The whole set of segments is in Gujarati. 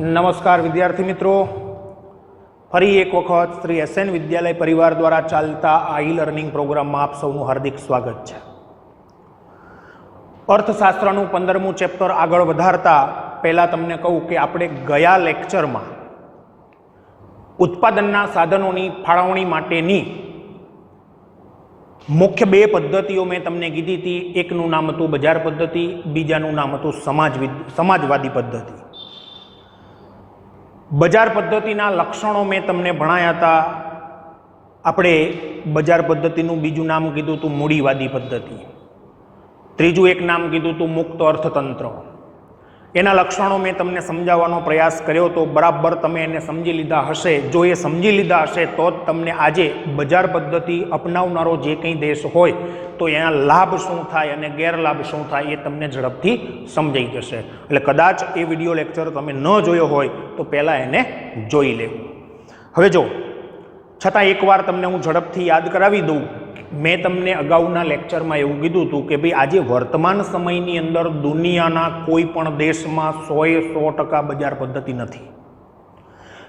नमस्कार विद्यार्थी मित्रों, फरी एक वखत श्री एसएन विद्यालय परिवार द्वारा चालता आ ई लर्निंग प्रोग्राम में आप सबनु हार्दिक स्वागत है। अर्थशास्त्रनु 15मुं चेप्टर आगळ वधारता पहला तमने कहूं कि आपणे गया लेक्चर में उत्पादनना साधनोनी फाळवणी माटेनी मुख्य बे पद्धतिओ मैं तमने कीधी थी। एकनुं नाम हतुं बजार पद्धति, बीजानुं नाम हतुं समाजवादी पद्धति। बजार पद्धतिना लक्षणों में तमने भणाया था। आपणे बजार पद्धतिनुं बीजું नाम कीधुं तो मूડીवादी पद्धति, त्रीजुं एक नाम कीधुं तो मुक्त अर्थतंत्र। एना लक्षणों में तमने समजाववानो प्रयास कर्यो तो बराबर तमे एने समजी लीधा हशे। जो ए समजी लीधा हशे तो तमने आजे बजार पद्धति अपनावनारो जे कंई देश होय तो एना लाभ शुं थाय अने गैरलाभ शुं थाय ए तमने झड़पथी समजाई जशे। एटले कदाच ए विडियो लेक्चर तमे न जोयो होय तो पहेला एने जोई लेवुं। हवे जो छतां एकवार तमने हूँ झड़पथी याद करावी दूँ। मैं तमने अगाउना लेक्चर में एवं कीधुं हतुं कि भाई आज वर्तमान समयनी अंदर दुनियाना कोईपण देश में 100% बजार पद्धति नहीं,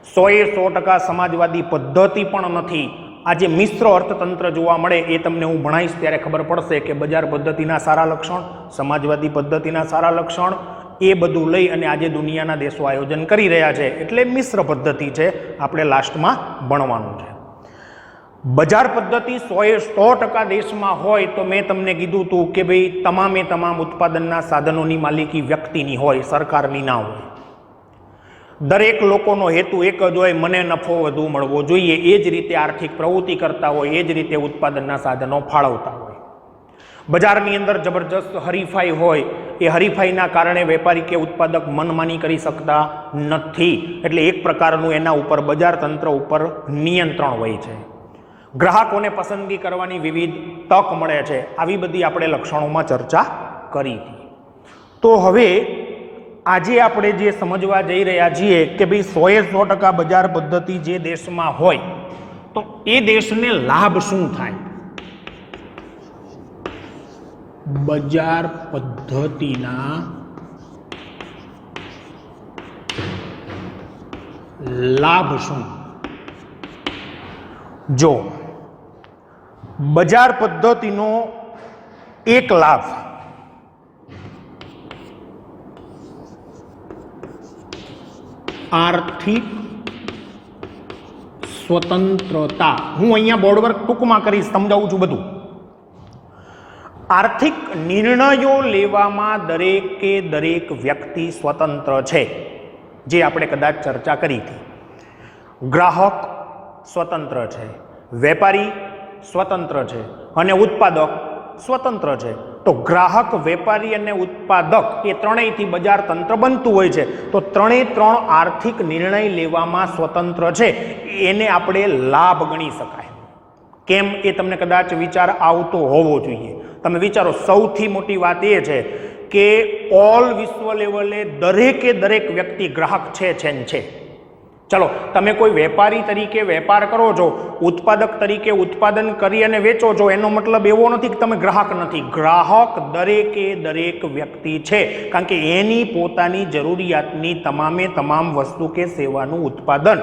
100% समाजवादी पद्धति पण नहीं। आज मिश्र अर्थतंत्र जोवा मळे ए तमने हूँ भणाईश त्यारे खबर पड़शे कि बजार पद्धतिना सारा लक्षण, समाजवादी पद्धतिना सारा लक्षण ए बधुं लई अने आजे दुनियाना देशो आयोजन करी रह्या छे। एटले मिश्र पद्धति छे, आपणे लास्ट में भणवानुं छे। बजार पद्धति 100% देश में होय तो मैं तमने कीधुं हतुं कि भाई तमामे तमाम उत्पादनना साधनोनी मालिकी व्यक्तिनी होय, सरकारनी ना होय। दरेक लोकोनो हेतु एक ज होय, मने नफो वधु मळवो जोईए। ए ज रीते आर्थिक प्रवृत्ति करता होय, ए ज रीते उत्पादनना साधनो फाळवता होय। बजारनी अंदर जबरदस्त हरीफाई होय, ए हरीफाईना कारणे वेपारी के उत्पादक मनमानी करी सकता नथी। एटले एक प्रकारनुं एना उपर बजार तंत्र उपर नियंत्रण होय छे। ग्राहकों ने पसंदगी करवानी विविध तक मळे छे। आवी बधी आपणे लक्षणों में चर्चा करी थी। तो हवे आजे आपणे जे समजवा जई रह्या छीए कि भाई 100% बजार पद्धति जे देश में होय तो ए देश ने लाभ शुं थाय। बजार पद्धतिना लाभ शुं। जो बजार पद्धतिनो एक लाभ आर्थिक स्वतंत्रता। हूँ अहींया बोर्ड पर टूंक में करीश, समजावुं छुं बधुं। आर्थिक निर्णयों लेवामां दरेके दरेक व्यक्ति स्वतंत्र छे, जे आपणे कदाच चर्चा करी थी। ग्राहक स्वतंत्र छे, वेपारी स्वतंत्र छे अने उत्पादक स्वतंत्र छे। तो ग्राहक, वेपारी अने उत्पादक ए त्रणेयथी बजार तंत्र बनतुं होय छे। तो त्रणेय त्रण आर्थिक निर्णय लेवामां स्वतंत्र छे, एने आपणे लाभ गणी शकाय। केम ए तमने कदाच विचार आवतो होवो जोईए। तमे विचारो, सौथी मोटी वात ए छे के ऑल विश्व लेवले दरेके दरेक व्यक्ति ग्राहक छे। चलो, तमे कोई वेपारी तरीके वेपार करो छो, उत्पादक तरीके उत्पादन करी अने वेचो छो, एनो मतलब एवो नथी कि तमे ग्राहक नथी। ग्राहक दरेके दरेक व्यक्ति छे, कारण के एनी पोतानी जरूरियातनी तमामे तमाम वस्तु के सेवानुं उत्पादन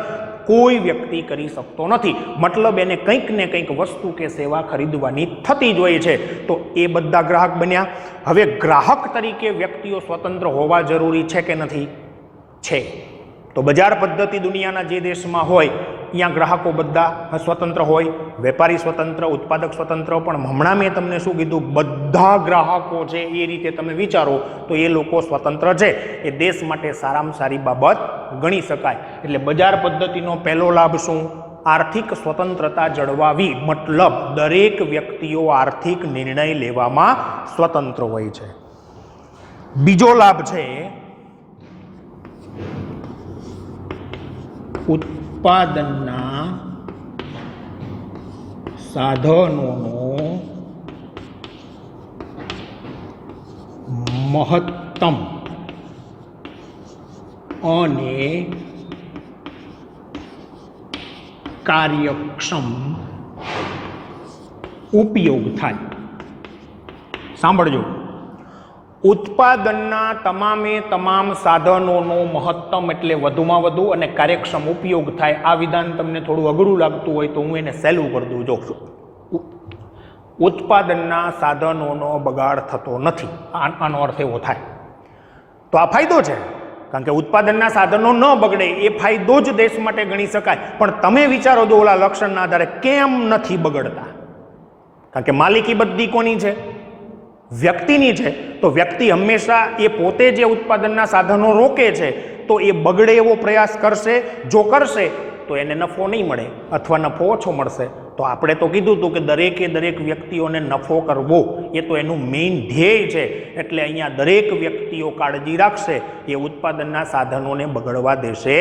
कोई व्यक्ति करी सकतो नथी। मतलब एने कंईक ने कंईक वस्तु के सेवा खरीदवानी थती ज होय छे। तो ए बधा ग्राहक बन्या। हवे ग्राहक तरीके व्यक्तिओ स्वतंत्र होवा जरूरी छे के नथी? छे। तो बजार पद्धति दुनियाना जे देश में होय त्यां ग्राहको बधा स्वतंत्र होय, वेपारी स्वतंत्र, उत्पादक स्वतंत्र। पण हमणां मैं तमने शुं कीधुं, बधा ग्राहको छे ए रीते तमे विचारो तो ए लोको स्वतंत्र छे। ए देश माटे सारामां सारी बाबत गणी शकाय। एटले बजार पद्धतिनो पहेलो लाभ शुं? आर्थिक स्वतंत्रता जळवावी। मतलब दरेक व्यक्तिओ आर्थिक निर्णय लेवामां स्वतंत्र होय छे। बीजो लाभ छे उत्पादनना साधनोनो महत्तम अने कार्यक्षम उपयोग थाय। सांभळजो, ઉત્પાદનના તમામે તમામ સાધનોનો મહત્તમ એટલે વધુમાં વધુ અને કાર્યક્ષમ ઉપયોગ થાય. આ વિધાન તમને થોડું અઘરું લાગતું હોય તો હું એને સહેલું કરી દઉં. જો ઉત્પાદનના સાધનોનો બગાડ થતો નથી, આનો અર્થ એવો થાય. તો આ ફાયદો છે, કારણ કે ઉત્પાદનના સાધનો ન બગડે એ ફાયદો જ દેશ માટે ગણી શકાય. પણ તમે વિચારો જો ઓલા લક્ષણના આધારે કેમ નથી બગડતા? કારણ કે માલિકી બધી કોની છે? વ્યક્તિની છે. તો વ્યક્તિ હંમેશા એ પોતે જે ઉત્પાદનના સાધનો રોકે છે તો એ બગડે એવો પ્રયાસ કરશે. જો કરશે તો એને નફો નહીં મળે અથવા નફો ઓછો મળશે. તો આપણે તો કીધું હતું કે દરેક વ્યક્તિઓને નફો કરવો એ તો એનું મેઇન ધ્યેય છે. એટલે અહીંયા દરેક વ્યક્તિઓ કાળજી રાખશે એ ઉત્પાદનના સાધનોને બગડવા દેશે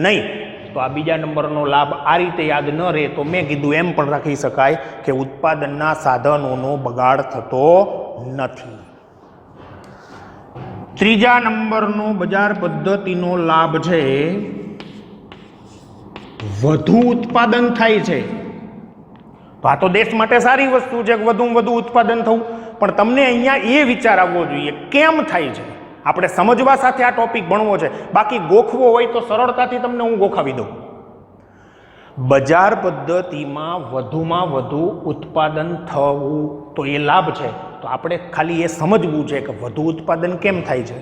નહીં. તો આ બીજા નંબરનો લાભ આ રીતે યાદ ન રહે તો મેં કીધું એમ પણ રાખી શકાય કે ઉત્પાદનના સાધનોનો બગાડ થતો નથી. ત્રીજા નંબરનો બજાર પદ્ધતિનો લાભ છે વધુ ઉત્પાદન થાય છે. તો આ તો દેશ માટે સારી વસ્તુ છે કે વધુમાં વધુ ઉત્પાદન થવું. પણ તમને અહીંયા એ વિચાર આવવો જોઈએ કેમ થાય છે. આપણે સમજવા સાથે આ ટોપિક ભણવો છે. બાકી ગોખવો હોય તો સરળતાથી તમને હું ગોખાવી દઉં. બજાર પદ્ધતિમાં વધુમાં વધુ ઉત્પાદન થવું તો એ લાભ છે. તો આપણે ખાલી એ સમજવું છે કે વધુ ઉત્પાદન કેમ થાય છે.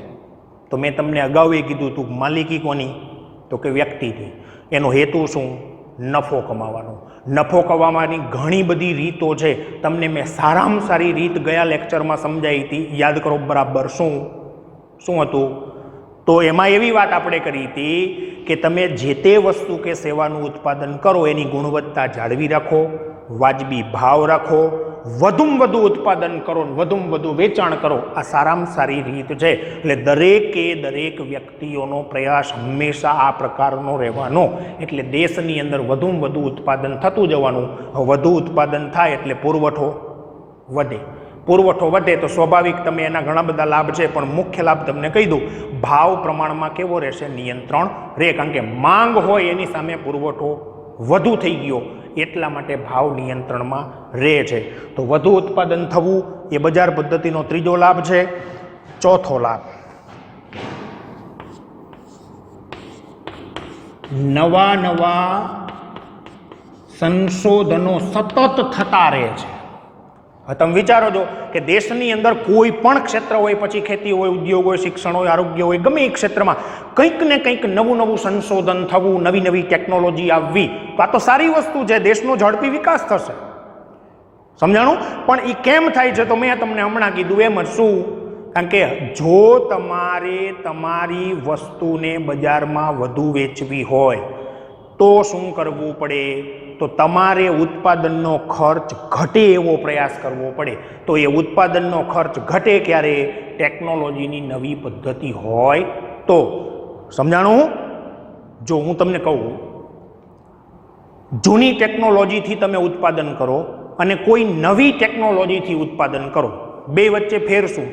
તો મેં તમને અગાઉ એ કીધું હતું માલિકી કોની? તો કે વ્યક્તિથી. એનો હેતુ શું? નફો કમાવાનો. નફો કમાવાની ઘણી બધી રીતો છે. તમને મેં સારામાં સારી રીત ગયા લેક્ચરમાં સમજાવી હતી. યાદ કરો બરાબર. શું હતું? તો એમાં એવી વાત આપણે કરી હતી કે તમે જે તે વસ્તુ કે સેવાનું ઉત્પાદન કરો એની ગુણવત્તા જાળવી રાખો, વાજબી ભાવ રાખો, વધુમાં વધુ ઉત્પાદન કરો, વધુમાં વધુ વેચાણ કરો. આ સારામાં સારી રીત છે. એટલે દરેક વ્યક્તિઓનો પ્રયાસ હંમેશા આ પ્રકારનો રહેવાનો. એટલે દેશની અંદર વધુમાં વધુ ઉત્પાદન થતું જવાનું. વધુ ઉત્પાદન થાય એટલે પુરવઠો વધે. પુરવઠો વધે તો સ્વાભાવિક તમે એના ઘણા બધા લાભ છે. પણ મુખ્ય લાભ તમને કહી દઉં, ભાવ પ્રમાણમાં કેવો રહેશે? નિયંત્રણ રહે. કારણ કે માંગ હોય એની સામે પુરવઠો વધુ થઈ ગયો એટલા માટે ભાવ નિયંત્રણમાં રહે છે. તો વધુ ઉત્પાદન થવું એ બજાર પદ્ધતિનો ત્રીજો લાભ છે. ચોથો લાભ, નવા સંશોધનો સતત થતા રહે છે. હવે તમે વિચારો છો કે દેશની અંદર કોઈ પણ ક્ષેત્ર હોય, પછી ખેતી હોય, ઉદ્યોગ હોય, શિક્ષણ હોય, આરોગ્ય હોય, ગમે એ ક્ષેત્રમાં કંઈક ને કંઈક નવું સંશોધન થવું, નવી ટેકનોલોજી આવવી. તો આ તો સારી વસ્તુ છે. દેશનો ઝડપી વિકાસ થશે. સમજાણું? પણ એ કેમ થાય છે? તો મેં તમને હમણાં કીધું એમ જ. શું? કારણ કે જો તમારે તમારી વસ્તુને બજારમાં વધુ વેચવી હોય તો શું કરવું પડે? તો તમારે ઉત્પાદનનો ખર્ચ ઘટે એવો પ્રયાસ કરવો પડે. તો એ ઉત્પાદનનો ખર્ચ ઘટે ક્યારે? ટેકનોલોજીની નવી પદ્ધતિ હોય તો. સમજાણું? જો હું તમને કહું, જૂની ટેકનોલોજીથી તમે ઉત્પાદન કરો અને કોઈ નવી ટેકનોલોજીથી ઉત્પાદન કરો, બે વચ્ચે ફેર શું?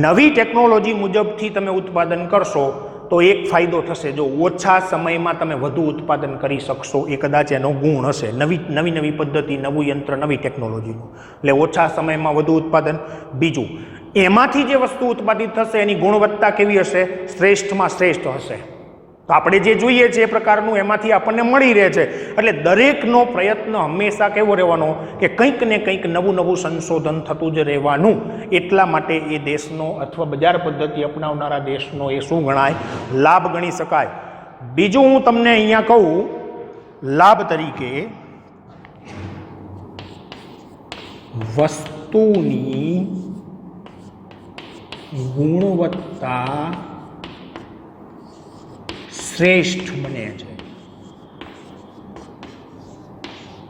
નવી ટેકનોલોજી મુજબથી તમે ઉત્પાદન કરશો તો એક ફાયદો થશે. જો ઓછા સમયમાં તમે વધુ ઉત્પાદન કરી શકશો, એ કદાચ એનો ગુણ હશે. નવી પદ્ધતિ, નવું યંત્ર, નવી ટેકનોલોજીનું. એટલે ઓછા સમયમાં વધુ ઉત્પાદન. બીજું, એમાંથી જે વસ્તુ ઉત્પાદિત થશે એની ગુણવત્તા કેવી હશે? શ્રેષ્ઠમાં શ્રેષ્ઠ હશે. તો આપણે જે જોઈએ છે એ પ્રકારનું એમાંથી આપણને મળી રહે છે. એટલે દરેકનો પ્રયત્ન હંમેશા કેવો રહેવાનો? કે કંઈક ને કંઈક નવું સંશોધન થતું જ રહેવાનું. એટલા માટે એ દેશનો અથવા બજાર પદ્ધતિ અપનાવનારા દેશનો એ શું ગણાય? લાભ ગણી શકાય. બીજું હું તમને અહીંયા કહું લાભ તરીકે, વસ્તુની ગુણવત્તા શ્રેષ્ઠ બને છે.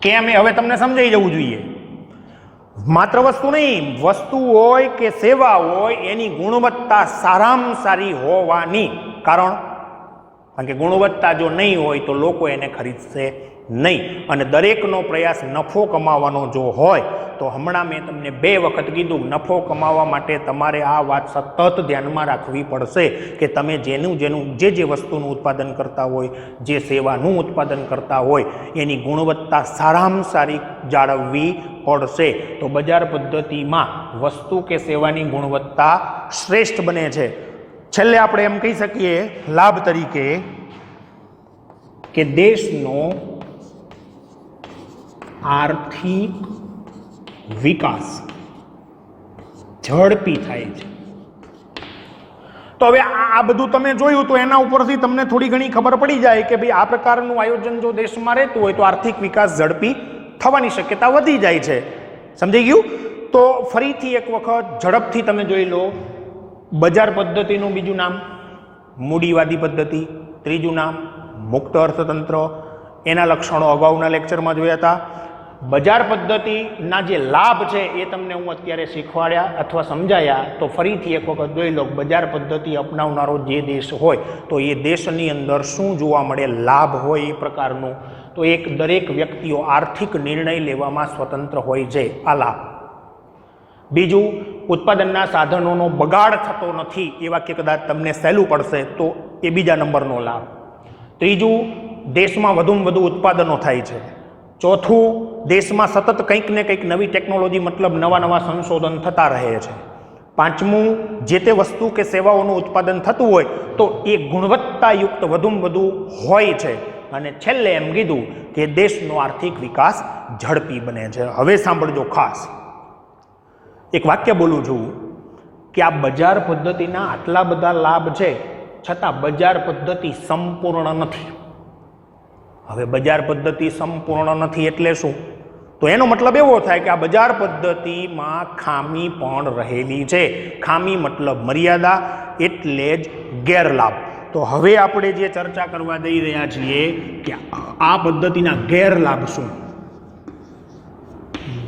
કેમ? એ હવે તમને સમજાઈ જવું જોઈએ. માત્ર વસ્તુ નહીં, વસ્તુ હોય કે સેવા હોય એની ગુણવત્તા સારામાં સારી હોવાની. કારણ કે ગુણવત્તા જો નહીં હોય તો લોકો એને ખરીદશે નહીં. અને દરેકનો પ્રયાસ નફો કમાવાનો જો હોય તો હમણાં મેં તમને 2 વખત કીધું, નફો કમાવા માટે તમારે આ વાત સતત ધ્યાનમાં રાખવી પડશે કે તમે જે વસ્તુનું ઉત્પાદન કરતા હોય, જે સેવાનું ઉત્પાદન કરતા હોય એની ગુણવત્તા સારામાં સારી જાળવવી પડશે. તો બજાર પદ્ધતિમાં વસ્તુ કે સેવાની ગુણવત્તા શ્રેષ્ઠ બને છે. છેલ્લે આપણે એમ કહી શકીએ લાભ તરીકે કે દેશનો આર્થિક વિકાસ ઝડપી થાય છે. તો હવે આ બધું તમે જોયું તો એના ઉપરથી તમને થોડી ઘણી ખબર પડી જાય કે ભાઈ આ પ્રકારનું આયોજન જો દેશમાં રહેતું હોય તો આર્થિક વિકાસ ઝડપી થવાની શક્યતા વધી જાય છે. સમજાઈ ગયું? તો ફરીથી એક વખત ઝડપથી તમે જોઈ લો. બજાર પદ્ધતિનું બીજું નામ મૂડીવાદી પદ્ધતિ, ત્રીજું નામ મુક્ત અર્થતંત્ર. એના લક્ષણો અગાઉના લેક્ચરમાં જોયા હતા. બજાર પદ્ધતિના જે લાભ છે એ તમને હું અત્યારે શીખવાડ્યા અથવા સમજાયા. તો ફરીથી એક વખત જોઈ લો. બજાર પદ્ધતિ અપનાવનારો જે દેશ હોય તો એ દેશની અંદર શું જોવા મળે, લાભ હોય એ પ્રકારનું. તો એક દરેક વ્યક્તિઓ આર્થિક નિર્ણય લેવામાં સ્વતંત્ર હોય છે, આ લાભ. બીજું, ઉત્પાદનના સાધનોનો બગાડ થતો નથી. એ વાક્ય કદાચ તમને સહેલું પડશે તો એ બીજા નંબરનો લાભ. ત્રીજું, દેશમાં વધુમાં વધુ ઉત્પાદનો થાય છે. ચોથું, દેશમાં સતત કંઈક ને કંઈક નવી ટેકનોલોજી મતલબ નવા નવા સંશોધન થતા રહે છે. પાંચમું, જે તે વસ્તુ કે સેવાઓનું ઉત્પાદન થતું હોય તો એ ગુણવત્તાયુક્ત વધુમાં વધુ હોય છે. અને છેલ્લે એમ કીધું કે દેશનો આર્થિક વિકાસ ઝડપી બને છે. હવે સાંભળજો ખાસ, એક વાક્ય બોલું છું કે આ બજાર પદ્ધતિના આટલા બધા લાભ છે છતાં બજાર પદ્ધતિ સંપૂર્ણ નથી. હવે બજાર પદ્ધતિ સંપૂર્ણ નથી એટલે શું? તો એનો મતલબ એવો થાય કે આ બજાર પદ્ધતિમાં ખામી પણ રહેલી છે. ખામી મતલબ મર્યાદા, એટલે જ ગેરલાભ. તો હવે આપણે જે ચર્ચા કરવા જઈ રહ્યા છીએ કે આ પદ્ધતિના ગેરલાભ શું?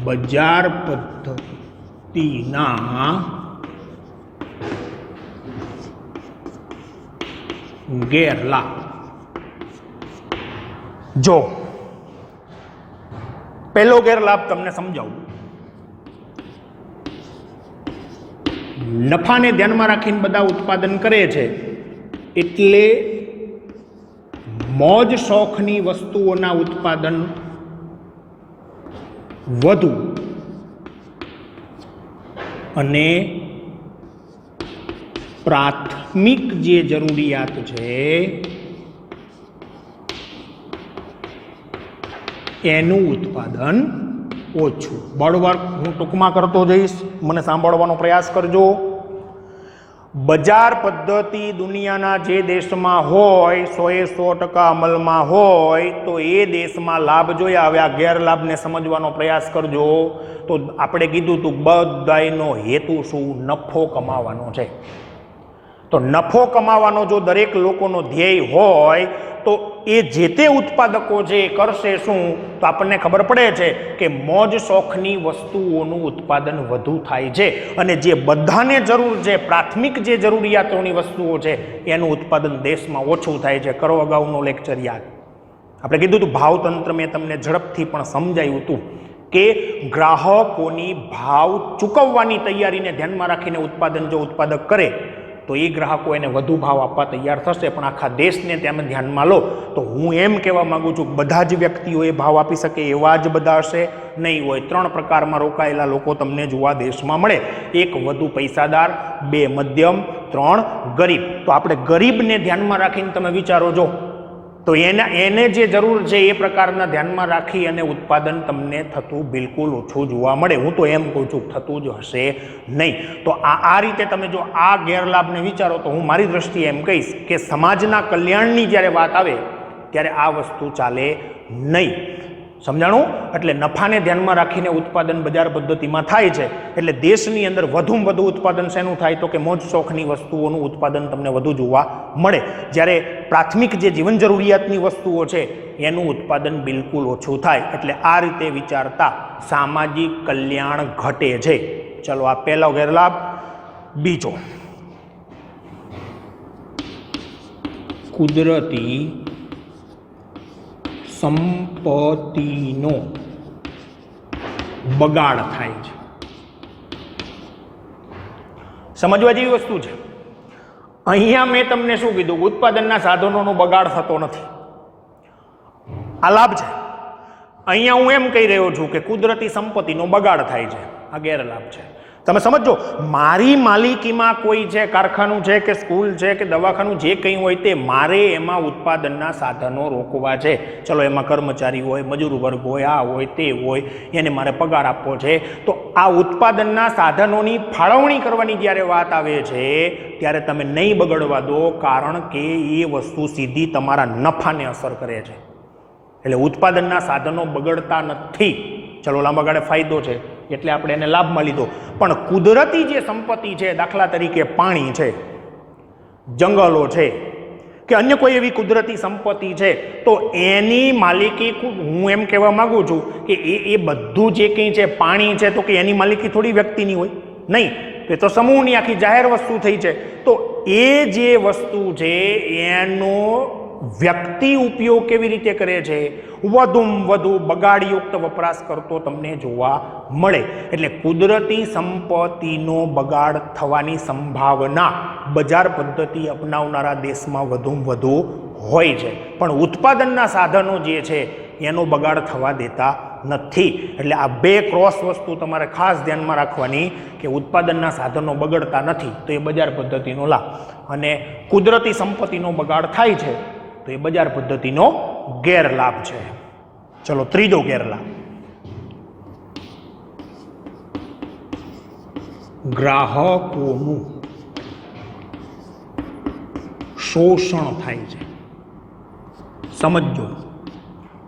બજાર પદ્ધતિના ગેરલાભ. જો પહેલો ગેરલાભ તમને સમજાવું. નફાને ધ્યાનમાં રાખીને બધા ઉત્પાદન કરે છે એટલે મોજ શોખની વસ્તુઓના ઉત્પાદન વધુ અને પ્રાથમિક જે જરૂરિયાત છે એનું ઉત્પાદન ઓછું. બળવર્ક હું ટૂંકમાં કરતો જઈશ, મને સાંભળવાનો પ્રયાસ કરજો. બજાર પદ્ધતિ દુનિયાના જે દેશમાં હોય 100% અમલમાં હોય તો એ દેશમાં લાભ જોયા. હવે આ ગેરલાભને સમજવાનો પ્રયાસ કરજો. તો આપણે કીધું તું બધાયનો હેતુ શું? નફો કમાવાનો છે. તો નફો કમાવાનો જો દરેક લોકોનો ધ્યેય હોય તો એ જે તે ઉત્પાદકો જે કરશે શું? તો આપણને ખબર પડે છે કે મોજ શોખની વસ્તુઓનું ઉત્પાદન વધુ થાય છે અને જે બધાને જરૂર છે, પ્રાથમિક જે જરૂરિયાતોની વસ્તુઓ છે એનું ઉત્પાદન દેશમાં ઓછું થાય છે. કરો અગાઉનો લેક્ચર યાદ. આપણે કીધું હતું ભાવતંત્ર, મેં તમને ઝડપથી પણ સમજાવ્યું હતું કે ગ્રાહકોની ભાવ ચૂકવવાની તૈયારીને ધ્યાનમાં રાખીને ઉત્પાદન જો ઉત્પાદક કરે તો એ ગ્રાહકો એને વધુ ભાવ આપવા તૈયાર થશે. પણ આખા દેશને તમે ધ્યાનમાં લો તો હું એમ કહેવા માંગુ છું બધા જ વ્યક્તિઓ એ ભાવ આપી શકે એવા જ બધા હશે નહીં હોય. 3 પ્રકારમાં રોકાયેલા લોકો તમને જોવા દેશમાં મળે. 1 વધુ પૈસાદાર, 2 મધ્યમ, 3 ગરીબ. તો આપણે ગરીબને ધ્યાનમાં રાખીને તમે વિચારો જો તો એને જે જરૂર છે એ પ્રકારના ધ્યાનમાં રાખી અને ઉત્પાદન તમને થતું બિલકુલ ઓછું જોવા મળે. હું તો એમ કહું છું થતું જ હશે નહીં. તો આ રીતે તમે જો આ ગેરલાભને વિચારો તો હું મારી દ્રષ્ટિએ એમ કહીશ કે સમાજના કલ્યાણની જ્યારે વાત આવે ત્યારે આ વસ્તુ ચાલે નહીં. સમજાણું? એટલે નફાને ધ્યાનમાં રાખીને ઉત્પાદન બજાર પદ્ધતિમાં થાય છે એટલે દેશની અંદર વધુમાં વધુ ઉત્પાદન શેનું થાય? તો કે મોજ શોખની વસ્તુઓનું ઉત્પાદન તમને વધુ જોવા મળે. જ્યારે પ્રાથમિક જે જીવન જરૂરિયાતની વસ્તુઓ છે એનું ઉત્પાદન બિલકુલ ઓછું થાય. એટલે આ રીતે વિચારતા સામાજિક કલ્યાણ ઘટે છે. ચલો, આ પહેલો ગેરલાભ. બીજો, કુદરતી સંપત્તિનો બગાડ થાય છે. સમજવા જેવી વસ્તુ છે. અહીંયા મેં તમને શું કીધું? ઉત્પાદનના સાધનોનો બગાડ થતો નથી. આ લાભ છે. અહીંયા હું એમ કહી રહ્યો છું કે કુદરતી સંપત્તિનો બગાડ થાય છે. આ ગેરલાભ છે. તમે સમજો, મારી માલિકીમાં કોઈ છે, કારખાનું છે કે સ્કૂલ છે કે દવાખાનું જે કંઈ હોય તે, મારે એમાં ઉત્પાદનના સાધનો રોકવા છે. ચલો એમાં કર્મચારી હોય, મજૂર વર્ગ હોય, આ હોય તે હોય, એને મારે પગાર આપવો છે. તો આ ઉત્પાદનના સાધનોની ફાળવણી કરવાની જ્યારે વાત આવે છે ત્યારે તમે નહીં બગડવા દો, કારણ કે એ વસ્તુ સીધી તમારા નફાને અસર કરે છે. એટલે ઉત્પાદનના સાધનો બગડતા નથી. ચલો લાંબા ગાળે ફાયદો છે એટલે આપણે એને લાભમાં લીધો. પણ કુદરતી જે સંપત્તિ છે, દાખલા તરીકે પાણી છે, જંગલો છે કે અન્ય કોઈ એવી કુદરતી સંપત્તિ છે, તો એની માલિકી, હું એમ કહેવા માંગુ છું કે એ બધું જે કંઈ છે, પાણી છે, તો કે એની માલિકી થોડી વ્યક્તિની હોય નહીં, એ તો સમૂહની આખી જાહેર વસ્તુ થઈ છે. તો એ જે વસ્તુ છે એનો વ્યક્તિ ઉપયોગ કેવી રીતે કરે છે? વધુમાં વધુ બગાડયુક્ત વપરાશ કરતો તમને જોવા મળે. એટલે કુદરતી સંપત્તિનો બગાડ થવાની સંભાવના બજાર પદ્ધતિ અપનાવનારા દેશમાં વધુમાં વધુ હોય છે, પણ ઉત્પાદનના સાધનો જે છે એનો બગાડ થવા દેતા નથી. એટલે આ બે ક્રોસ વસ્તુ તમારે ખાસ ધ્યાનમાં રાખવાની કે ઉત્પાદનના સાધનો બગડતા નથી તો એ બજાર પદ્ધતિનો લાભ, અને કુદરતી સંપત્તિનો બગાડ થાય છે તો એ બજાર પદ્ધતિનો ગેરલાભ છે. ચલો ત્રીજો ગેરલાભ, ગ્રાહકોનું શોષણ થાય છે. સમજો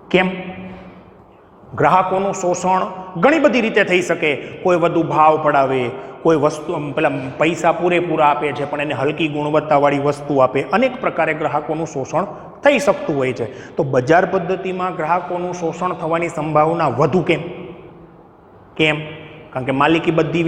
કેમ? ગ્રાહકોનું શોષણ ઘણી બધી રીતે થઈ શકે. કોઈ વધુ ભાવ પડાવે, કોઈ વસ્તુ પેલા પૈસા પૂરેપૂરા આપે છે પણ એને હલકી ગુણવત્તાવાળી વસ્તુ આપે, અનેક પ્રકારે ગ્રાહકોનું શોષણ થઈ શકતું હોય છે. તો બજાર પદ્ધતિમાં ગ્રાહકોનું શોષણ થવાની સંભાવના વધુ કેમ? કારણ કે માલિકી બધી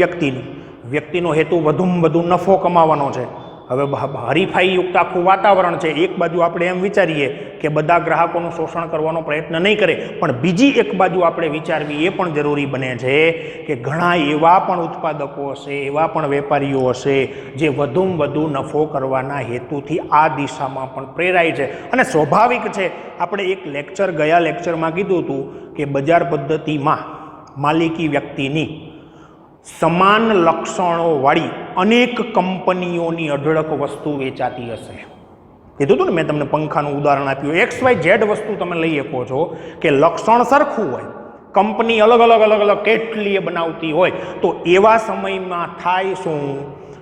વ્યક્તિનો હેતુ વધુમાં વધુ નફો કમાવાનો છે. હવે હરીફાઈયુક્ત આખું વાતાવરણ છે. એક બાજુ આપણે એમ વિચારીએ કે બધા ગ્રાહકોનું શોષણ કરવાનો પ્રયત્ન નહીં કરે, પણ બીજી એક બાજુ આપણે વિચારવી એ પણ જરૂરી બને છે કે ઘણા એવા પણ ઉત્પાદકો હશે, એવા પણ વેપારીઓ હશે જે વધુમાં વધુ નફો કરવાના હેતુથી આ દિશામાં પણ પ્રેરાય છે. અને સ્વાભાવિક છે, આપણે એક ગયા લેક્ચરમાં કીધું હતું કે બજાર પદ્ધતિમાં માલિકી વ્યક્તિની સમાન લક્ષણોવાળી અનેક કંપનીઓની અઢળક વસ્તુ વેચાતી હશે. કીધું હતું ને મેં તમને પંખાનું ઉદાહરણ આપ્યું. XYZ વસ્તુ તમે લઈ શકો છો કે લક્ષણ સરખું હોય, કંપની અલગ અલગ કેટલીય બનાવતી હોય, તો એવા સમયમાં થાય શું?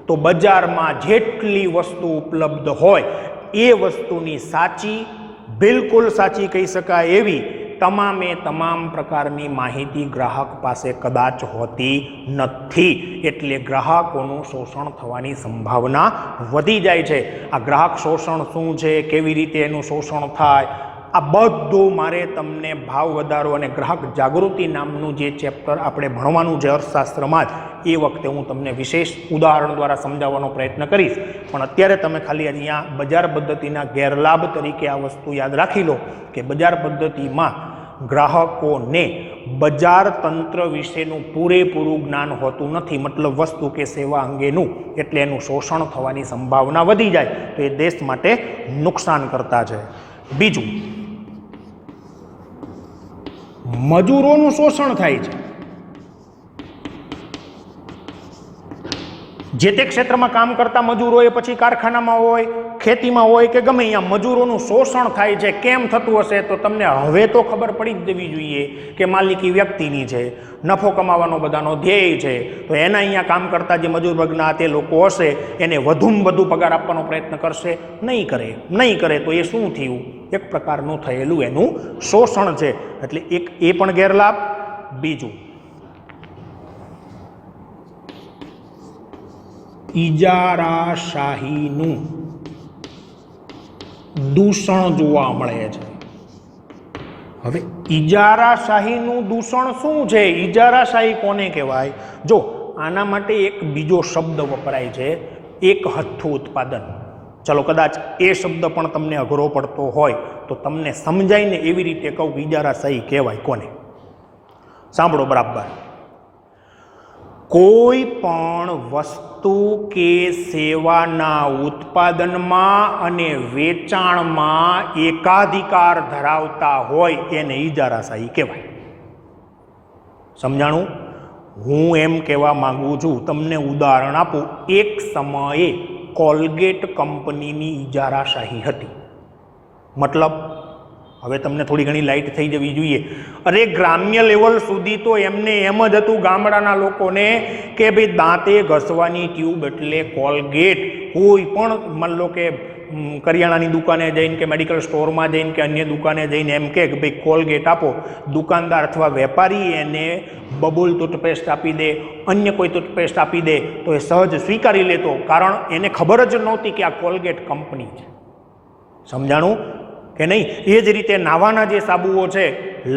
તો બજારમાં જેટલી વસ્તુ ઉપલબ્ધ હોય એ વસ્તુની સાચી, બિલકુલ સાચી કહી શકાય એવી તમામ પ્રકારની માહિતી ગ્રાહક પાસે કદાચ હોતી નથી. એટલે ગ્રાહકોનું શોષણ થવાની સંભાવના વધી જાય છે. આ ગ્રાહક શોષણ શું છે, કેવી રીતે એનું શોષણ થાય, આ બધું મારે તમને ભાવ વધારો અને ગ્રાહક જાગૃતિ નામનું જે ચેપ્ટર આપણે ભણવાનું છે અર્થશાસ્ત્રમાં જ, એ વખતે હું તમને વિશેષ ઉદાહરણ દ્વારા સમજાવવાનો પ્રયત્ન કરીશ. પણ અત્યારે તમે ખાલી અહીંયા બજાર પદ્ધતિના ગેરલાભ તરીકે આ વસ્તુ યાદ રાખી લો કે બજાર પદ્ધતિમાં ગ્રાહકોને બજાર તંત્ર વિશેનું પૂરેપૂરું જ્ઞાન હોતું નથી, મતલબ વસ્તુ કે સેવા અંગેનું, એટલે એનું શોષણ થવાની સંભાવના વધી જાય તો એ દેશ માટે નુકસાન કરતા છે. બીજું, મજૂરોનું શોષણ થાય છે. જે તે ક્ષેત્રમાં કામ કરતા મજૂર હોય, પછી કારખાનામાં હોય, ખેતીમાં હોય કે ગમે અહીંયા, મજૂરોનું શોષણ થાય છે. કેમ થતું હશે? તો તમને હવે તો ખબર પડી જ દેવી જોઈએ કે માલિકી વ્યક્તિની છે, નફો કમાવાનો બધાનો ધ્યેય છે, તો એના અહીંયા કામ કરતા જે મજૂર વર્ગના તે લોકો હશે એને વધુમાં વધુ પગાર આપવાનો પ્રયત્ન કરશે? નહીં કરે તો એ શું થયું? એક પ્રકારનું થયેલું એનું શોષણ છે. એટલે એ પણ ગેરલાભ. બીજું, ઇજારાશાહીનું દૂષણ જોવા મળે છે. હવે ઇજારાશાહીનું દૂષણ શું છે? ઇજારાશાહી કોને કહેવાય? જો આના માટે એક બીજો શબ્દ વપરાય છે, એક હથ્થું ઉત્પાદન. ચલો કદાચ એ શબ્દ પણ તમને અઘરો પડતો હોય તો તમને સમજાય ને એવી રીતે કહું કે ઇજારાશાહી કહેવાય કોને. સાંભળો બરાબર. કોઈ પણ વસ્તુ કે સેવાના ઉત્પાદનમાં અને વેચાણમાં એકાધિકાર ધરાવતા હોય એને ઇજારાશાહી કહેવાય. સમજાણું? હું એમ કહેવા માંગુ છું, તમને ઉદાહરણ આપું, એક સમયે કોલગેટ કંપનીની ઇજારાશાહી હતી. મતલબ હવે તમને થોડી ઘણી લાઇટ થઈ જવી જોઈએ. અરે ગ્રામ્ય લેવલ સુધી તો એમને એમ જ હતું ગામડાના લોકોને કે ભાઈ દાંતે ઘસવાની ટ્યુબ એટલે કોલગેટ. કોઈ પણ માન લો કે કરિયાણાની દુકાને જઈને કે મેડિકલ સ્ટોરમાં જઈને કે અન્ય દુકાને જઈને એમ કે ભાઈ કોલગેટ આપો, દુકાનદાર અથવા વેપારી એને બબુલ ટૂથપેસ્ટ આપી દે, અન્ય કોઈ ટૂથપેસ્ટ આપી દે તો એ સહજ સ્વીકારી લેતો, કારણ એને ખબર જ નહોતી કે આ કોલગેટ કંપની છે. સમજાણું કે નહીં? એ જ રીતે નાવાના જે સાબુઓ છે,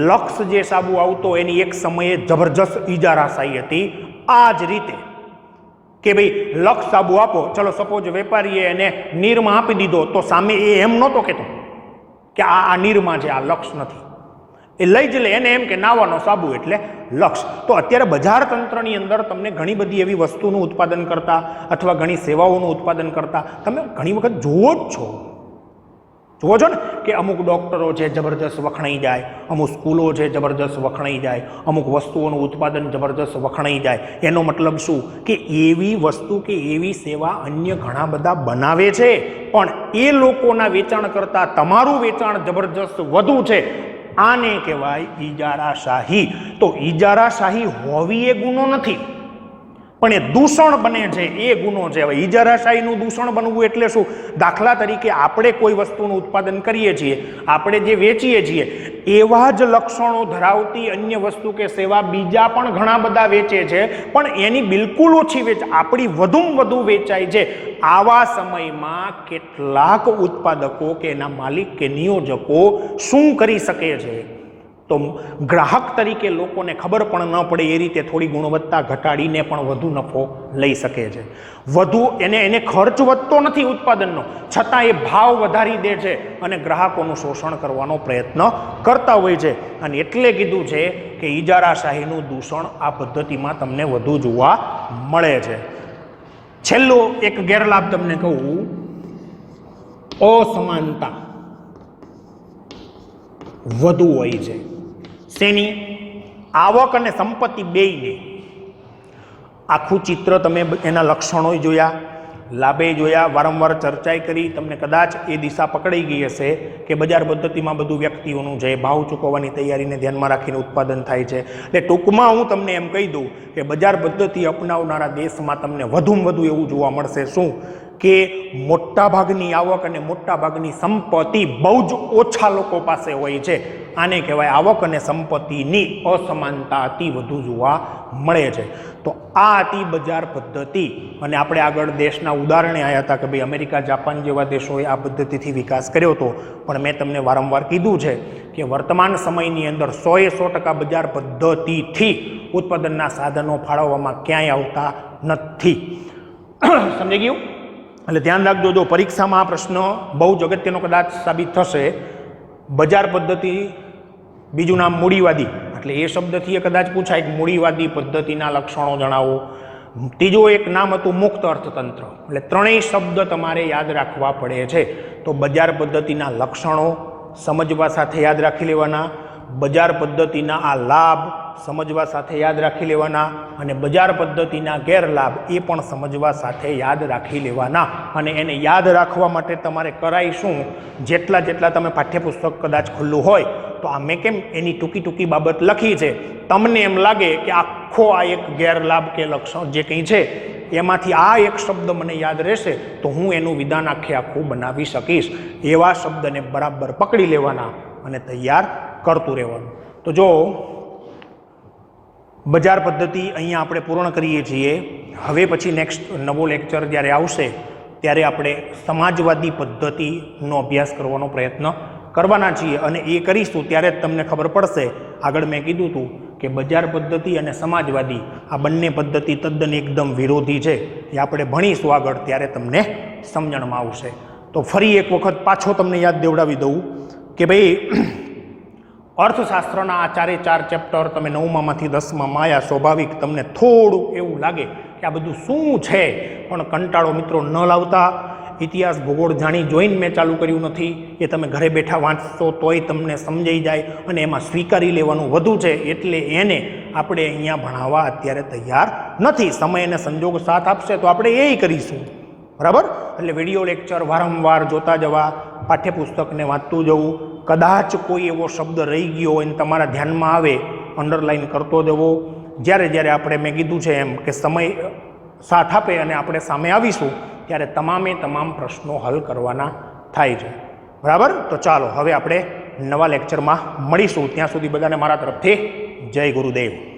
લક્સ જે સાબુ આવતો એની એક સમયે જબરજસ્ત ઇજારાશાહી હતી. આ જ રીતે કે ભાઈ લક્ષ સાબુ આપો, ચલો સપોઝ વેપારીએ એને નીરમાં આપી દીધો તો સામે એ એમ નહોતો કહેતો કે આ નીરમાં છે, આ લક્ષ નથી, એ લઈ જ લે, એને એમ કે નાવાનો સાબુ એટલે લક્ષ. તો અત્યારે બજાર તંત્રની અંદર તમને ઘણી બધી એવી વસ્તુનું ઉત્પાદન કરતા અથવા ઘણી સેવાઓનું ઉત્પાદન કરતા તમે ઘણી વખત જુઓ જ છો. જુઓ છો ને કે અમુક ડૉક્ટરો છે જબરજસ્ત વખણાઈ જાય, અમુક સ્કૂલો છે જબરજસ્ત વખણાઈ જાય, અમુક વસ્તુઓનું ઉત્પાદન જબરજસ્ત વખણાઈ જાય. એનો મતલબ શું કે એવી વસ્તુ કે એવી સેવા અન્ય ઘણા બધા બનાવે છે, પણ એ લોકોના વેચાણ કરતાં તમારું વેચાણ જબરજસ્ત વધુ છે. આને કહેવાય ઇજારાશાહી. તો ઇજારાશાહી હોવી એ ગુનો નથી, પણ એ દૂષણ બને છે એ ગુનો છે. હવે ઇજારાશાહીનું દૂષણ બનવું એટલે શું? દાખલા તરીકે આપણે કોઈ વસ્તુનું ઉત્પાદન કરીએ છીએ, આપણે જે વેચીએ છીએ એવા જ લક્ષણો ધરાવતી અન્ય વસ્તુ કે સેવા બીજા પણ ઘણા બધા વેચે છે, પણ એની બિલકુલ ઓછી આપણી વધુમાં વધુ વેચાય છે. આવા સમયમાં કેટલાક ઉત્પાદકો કે એના માલિક કે નિયોજકો શું કરી શકે છે? તો ગ્રાહક તરીકે લોકોને ખબર પણ ન પડે એ રીતે થોડી ગુણવત્તા ઘટાડીને પણ વધુ નફો લઈ શકે છે. વધુ એને ખર્ચ વધતો નથી ઉત્પાદનનો, છતાં એ ભાવ વધારી દે છે અને ગ્રાહકોનું શોષણ કરવાનો પ્રયત્ન કરતા હોય છે. અને એટલે કીધું છે કે ઇજારાશાહીનું દૂષણ આ પદ્ધતિમાં તમને વધુ જોવા મળે છે. છેલ્લો એક ગેરલાભ તમને કહું, અસમાનતા વધુ હોય છે. શેની? આવક અને સંપત્તિ બેયને. આખું ચિત્ર તમે એના લક્ષણો જોયા, લાભે જોયા, વારંવાર ચર્ચાઈ કરી, તમને કદાચ એ દિશા પકડાઈ ગઈ હશે કે બજાર પદ્ધતિમાં બધું વ્યક્તિઓનું છે, ભાવ ચૂકવવાની તૈયારીને ધ્યાનમાં રાખીને ઉત્પાદન થાય છે. એટલે ટૂંકમાં હું તમને એમ કહી દઉં કે બજાર પદ્ધતિ અપનાવનારા દેશમાં તમને વધુમાં વધુ એવું જોવા મળશે શું કે મોટાભાગની આવક અને મોટાભાગની સંપત્તિ બહુ જ ઓછા લોકો પાસે હોય છે. આને કહેવાય આવક અને સંપત્તિની અસમાનતા અતિ વધુ જોવા મળે છે. તો આ હતી બજાર પદ્ધતિ. અને આપણે આગળ દેશના ઉદાહરણે આવ્યા હતા કે ભાઈ અમેરિકા, જાપાન જેવા દેશોએ આ પદ્ધતિથી વિકાસ કર્યો હતો. પણ મેં તમને વારંવાર કીધું છે કે વર્તમાન સમયની અંદર 100% બજાર પદ્ધતિથી ઉત્પાદનના સાધનો ફાળવવામાં ક્યાંય આવતા નથી. સમજી ગયું? એટલે ધ્યાન રાખજો, જો પરીક્ષામાં આ પ્રશ્ન બહુ જ અગત્યનો કદાચ સાબિત થશે. બજાર પદ્ધતિ, બીજું નામ મૂડીવાદી, એટલે એ શબ્દથી કદાચ પૂછાય કે મૂડીવાદી પદ્ધતિના લક્ષણો જણાવો. ત્રીજો એક નામ હતું મુક્ત અર્થતંત્ર. એટલે ત્રણેય શબ્દ તમારે યાદ રાખવા પડે છે. તો બજાર પદ્ધતિના લક્ષણો સમજવા સાથે યાદ રાખી લેવાના, બજાર પદ્ધતિના આ લાભ સમજવા સાથે યાદ રાખી લેવાના, અને બજાર પદ્ધતિના ગેરલાભ એ પણ સમજવા સાથે યાદ રાખી લેવાના. અને એને યાદ રાખવા માટે તમારે કરાય શું? જેટલા તમે પાઠ્યપુસ્તક કદાચ ખુલ્લું હોય તો આ મેં કેમ એની ટૂંકી બાબત લખી છે, તમને એમ લાગે કે આખો આ એક ગેરલાભ કે લક્ષણ જે કંઈ છે એમાંથી આ એક શબ્દ મને યાદ રહેશે તો હું એનું વિધાન આખું બનાવી શકીશ. એવા શબ્દને બરાબર પકડી લેવાના અને તૈયાર કરતું રહેવાનું. તો જો બજાર પદ્ધતિ અહીંયા આપણે પૂર્ણ કરીએ છીએ. હવે પછી નેક્સ્ટ નવો લેક્ચર જ્યારે આવશે ત્યારે આપણે સમાજવાદી પદ્ધતિનો અભ્યાસ કરવાનો પ્રયત્ન કરવાના છીએ. અને એ કરીશું ત્યારે જ તમને ખબર પડશે. આગળ મેં કીધું હતું કે બજાર પદ્ધતિ અને સમાજવાદી આ બંને પદ્ધતિ તદ્દન એકદમ વિરોધી છે. એ આપણે ભણીશું આગળ, ત્યારે તમને સમજણમાં આવશે. તો ફરી એક વખત પાછો તમને યાદ દેવડાવી દઉં કે ભાઈ અર્થશાસ્ત્રના આ 4 ચેપ્ટર તમે 9માંથી 10માં આવ્યા. સ્વાભાવિક તમને થોડું એવું લાગે કે આ બધું શું છે, પણ કંટાળો મિત્રો ન લાવતા. ઇતિહાસ ભૂગોળ જાણી જોઈને મેં ચાલુ કર્યું નથી, એ તમે ઘરે બેઠા વાંચશો તોય તમને સમજાઈ જાય અને એમાં સ્વીકારી લેવાનું વધુ છે. એટલે એને આપણે અહીંયા ભણાવવા અત્યારે તૈયાર નથી. સમય અને સંજોગ સાથ આપશે તો આપણે એ કરીશું. બરાબર? એટલે વિડીયો લેક્ચર વારંવાર જોતા જવા, પાઠ્યપુસ્તકને વાંચતું જવું. કદાચ કોઈ એવો શબ્દ રહી ગયો હોય ને તમારા ધ્યાનમાં આવે, અંડરલાઈન કરતો જવો. જ્યારે જ્યારે આપણે મેં કીધું છે એમ કે સમય સાથ આપે અને આપણે સામે આવીશું ત્યારે તમામે તમામ પ્રશ્નો હલ કરવાના થાય છે. બરાબર? તો ચાલો હવે આપણે નવા લેક્ચરમાં મળીશું. ત્યાં સુધી બધાને મારા તરફથી જય ગુરુદેવ.